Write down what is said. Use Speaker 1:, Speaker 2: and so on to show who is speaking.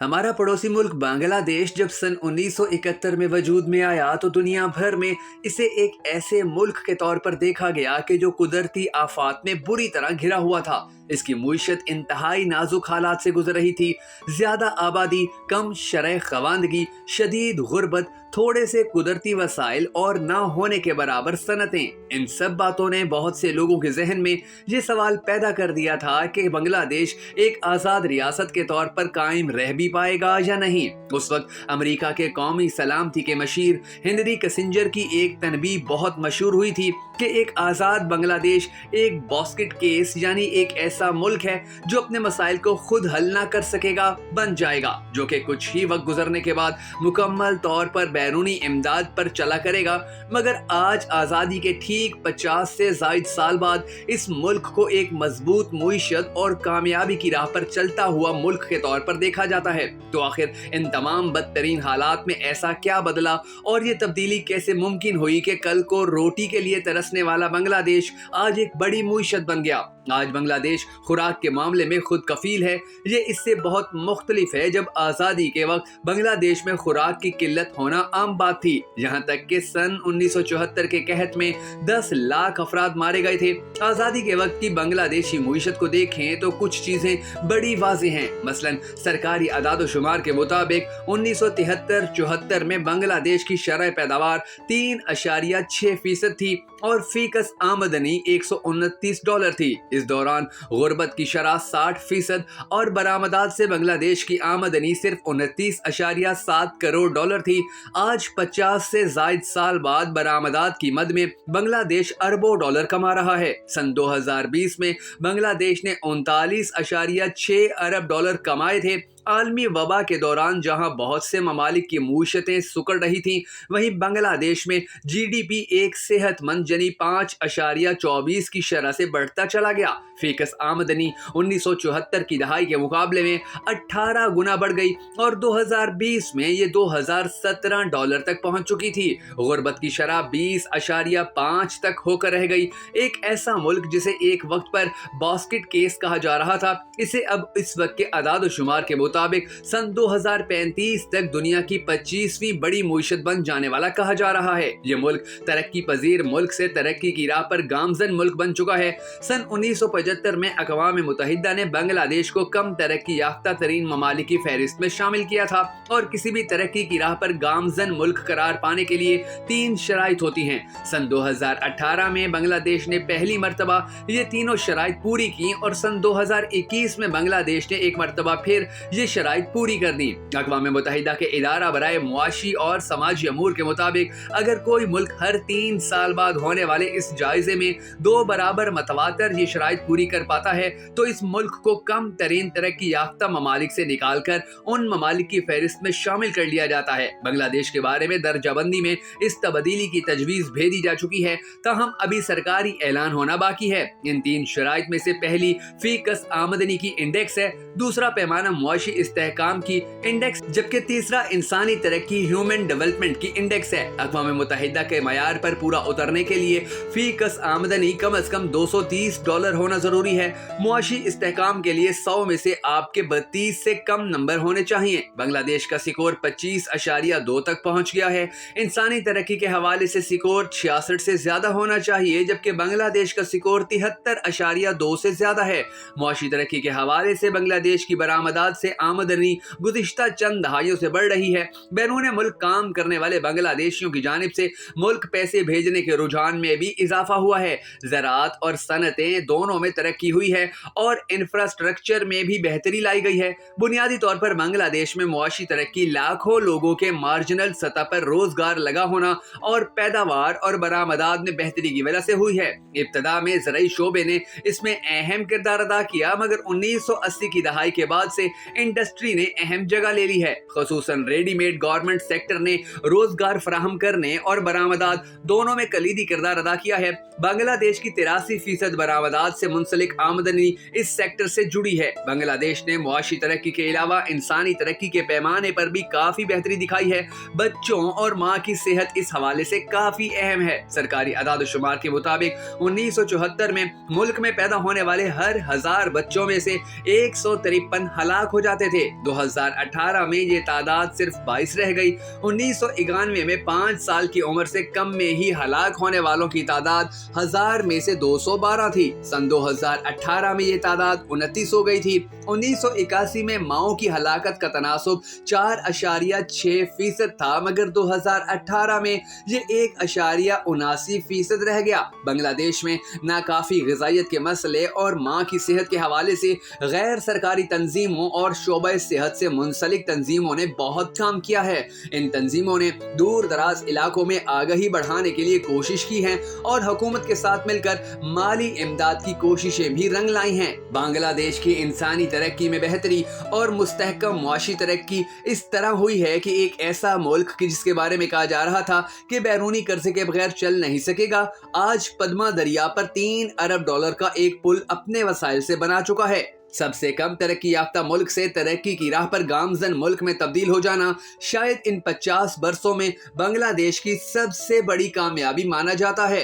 Speaker 1: हमारा पड़ोसी मुल्क बांग्लादेश जब सन 1971 में वजूद में आया तो दुनिया भर में इसे एक ऐसे मुल्क के तौर पर देखा गया कि जो कुदरती आफात में बुरी तरह घिरा हुआ था। इसकी मुईशत इंतहाई नाजुक हालात से गुजर रही थी। ज्यादा आबादी, कम शरह खवानदगी, शदीद गुर्बत, थोड़े से कुदरती वसाइल और ना होने के बराबर सनतें, इन सब बातों ने बहुत से लोगों के जहन में ये सवाल पैदा कर दिया था कि बांग्लादेश एक आज़ाद रियासत के तौर पर कायम रह भी पाएगा या नहीं। उस वक्त अमेरिका के कौमी सलामती के मशीर हेनरी किसिंजर की एक तनबीह बहुत मशहूर हुई थी कि एक आज़ाद बांग्लादेश एक बास्केट केस यानी एक ऐसा मुल्क है जो अपने मसाइल को खुद हल ना कर सकेगा बन जाएगा, जो कि कुछ ही वक्त गुजरने के बाद मुकम्मल तौर पर बैरूनी इमदाद पर चला करेगा। मगर आज आज़ादी के ठीक 50 से ज़ायद साल बाद इस मुल्क को एक मजबूत मुईशत और कामयाबी की राह पर चलता हुआ मुल्क के तौर पर देखा जाता है। तो आखिर इन तमाम बदतरीन हालात में ऐसा क्या बदला और ये तब्दीली कैसे मुमकिन हुई कि कल को रोटी के लिए तरसने वाला बांग्लादेश आज एक बड़ी मुईशत बन गया। आज बांग्लादेश खुराक के मामले में खुद कफील है। ये इससे बहुत मुख्तलिफ है जब आज़ादी के वक्त बांग्लादेश में खुराक की किल्लत होना आम बात थी। यहाँ तक कि सन 1974 के कहत में 10 लाख अफराद मारे गए थे। आज़ादी के वक्त की बांग्लादेशी मुईशत को देखें तो कुछ चीजें बड़ी वाज़ेह हैं। मसलन सरकारी अदाद-ओ-शुमार के मुताबिक 1973-74 में बांग्लादेश की शरह पैदावार 3.6% थी और फीकस आमदनी $129 थी। इस दौरान गुर्बत की शरह 60% और बरामदात से बांग्लादेश की आमदनी सिर्फ $29.7 करोड़ थी। आज 50 से ज़ायद साल बाद बरामदात की मद में बांग्लादेश अरबों डॉलर कमा रहा है। सन 2020 में बांग्लादेश ने $39.6 अरब कमाए थे। आलमी वबा के दौरान जहां बहुत से ममालिक की मुईशतें सुकड़ रही थीं, वहीं बांग्लादेश में जीडीपी एक सेहतमंद जनी 5.24 की शरह से बढ़ता चला गया। फीकस आमदनी 1974 की दहाई के मुकाबले में 18 गुना बढ़ गई और 2020 में ये $2017 तक पहुंच चुकी थी। गुर्बत की शरह 20.5 तक होकर रह गई। एक ऐसा मुल्क जिसे एक वक्त पर बास्केट केस कहा जा रहा था, इसे अब इस वक्त के अदाद-ओ-शुमार के मुताबिक सन 2035 तक दुनिया की 25वीं बड़ी मुईशत बन जाने वाला कहा जा रहा है। ये मुल्क तरक्की पजीर मुल्क से तरक्की की राह पर गामजन मुल्क बन चुका है। सन 1975 में अक़वाम मुत्तहिदा ने बांग्लादेश को कम तरक्की याफ्ता तरीन ममालिक की फहरिस्त में शामिल किया था और किसी भी तरक्की की राह पर गामजन मुल्क करार पाने के लिए 3 शराइत होती हैं। सन 2018 में बांग्लादेश ने पहली मर्तबा ये तीनों शराइत पूरी की और सन 2021 में बांग्लादेश ने एक मर्तबा फिर ये शराइत पूरी कर दी। अक़वाम मुत्तहिदा के इदारा बराए मुआशी और समाजी अमूर के मुताबिक अगर कोई मुल्क हर 3 साल बाद होने वाले इस जायजे में 2 बराबर मतवातर ये शराइत पूरी कर पाता है तो इस मुल्क को कम तरीन तरक्की याफ्ता ममालिक से निकाल कर उन ममालिक की फहरिस्त में शामिल कर लिया जाता है। बांग्लादेश के बारे में दर्जाबंदी में इस तब्दीली की तजवीज़ भेजी जा चुकी है, ताहम अभी सरकारी ऐलान होना बाकी है। इन 3 शराइत में से पहली फीकस आमदनी की इंडेक्स है, दूसरा पैमाना मुआशी इस्तेहकाम की इंडेक्स, जबकि तीसरा इंसानी तरक्की ह्यूमन डेवलपमेंट की इंडेक्स है। अक़वाम मुत्तहिदा के मयार पर पूरा उतरने के लिए फीकस आमदनी कम से कम $230 होना जरूरी है। मुआशी इस्तेहकाम के लिए 100 में से आपके 32 से कम नंबर होने चाहिए। बांग्लादेश का स्कोर 25.2 तक पहुंच गया है। इंसानी तरक्की के हवाले से स्कोर 66 से ज्यादा होना चाहिए, जबकि बांग्लादेश का स्कोर 73.2 से ज्यादा है। मुआशी तरक्की के हवाले से बांग्लादेश की बरामदात से आमदनी गुज़िश्ता चंद दहाइयों से बढ़ रही है। बैरून मुल्क काम करने वाले बांग्लादेशियों की जानिब से मुल्क पैसे भेजने के रुझान में भी इजाफा हुआ है। ज़राअत और सनतें दोनों में तरक्की हुई है और इंफ्रास्ट्रक्चर में भी बेहतरी लाई गई है। बुनियादी तौर पर बांग्लादेश में मुआशी तरक्की लाखों लोगों के मार्जिनल सतह पर रोजगार लगा होना और पैदावार और बरामदात में बेहतरी की वजह से हुई है। इब्तदा में ज़राई शोबे ने इसमें अहम किरदार अदा किया, मगर 1980 की दहाई के बाद से इंडस्ट्री ने अहम जगह ले ली है। खुसूसन रेडीमेड गारमेंट सेक्टर ने रोजगार फराहम करने और बरामदात दोनों में कलीदी किरदार अदा किया है। बांग्लादेश की 83% बरामदात से मुंसलिक आमदनी इस सेक्टर से जुड़ी है। बांग्लादेश ने मुआशी तरक्की के अलावा इंसानी तरक्की के पैमाने पर भी काफी बेहतरी दिखाई है। बच्चों और माँ की सेहत इस हवाले से काफी अहम है। सरकारी अदाद-ओ-शुमार के मुताबिक 1974 में मुल्क में पैदा होने वाले हर 1000 बच्चों में से 153 हलाक हो जाते चाहते थे। 2018 में ये तादाद सिर्फ 22 रह गई। 1991 में 5 साल की उम्र से कम में ही हलाक होने वालों की तादाद 1000 में से 212 थी। सन 2018 में ये तादाद 29 हो गई थी। 1981 में माओ की हलाकत का तनासुब 4.6% था, मगर 2018 में ये 1.79% रह गया। बांग्लादेश में नाकाफी ग़िज़ाइयत के मसले और माँ की सेहत के हवाले से गैर सरकारी तंजीमों और शोबे सेहत से मुंसलिक तंजीमों ने बहुत काम किया है। इन तंजीमों ने दूर दराज इलाकों में आगाही बढ़ाने के लिए कोशिश की है और हुकूमत के साथ मिलकर माली इमदाद की कोशिशें भी रंग लाई हैं। बांग्लादेश की इंसानी तरक्की में बेहतरी और मुस्तहकम मुआशी तरक्की इस तरह हुई है कि एक ऐसा मुल्क कि जिसके बारे में कहा जा रहा था कि बैरूनी कर्जे के बगैर चल नहीं सकेगा, आज पद्मा दरिया पर $3 अरब का एक पुल अपने वसाइल से बना चुका है। सबसे कम तरक्की याफ्ता मुल्क से तरक्की की राह पर गामजन मुल्क में तब्दील हो जाना शायद इन 50 बरसों में बांग्लादेश की सबसे बड़ी कामयाबी माना जाता है।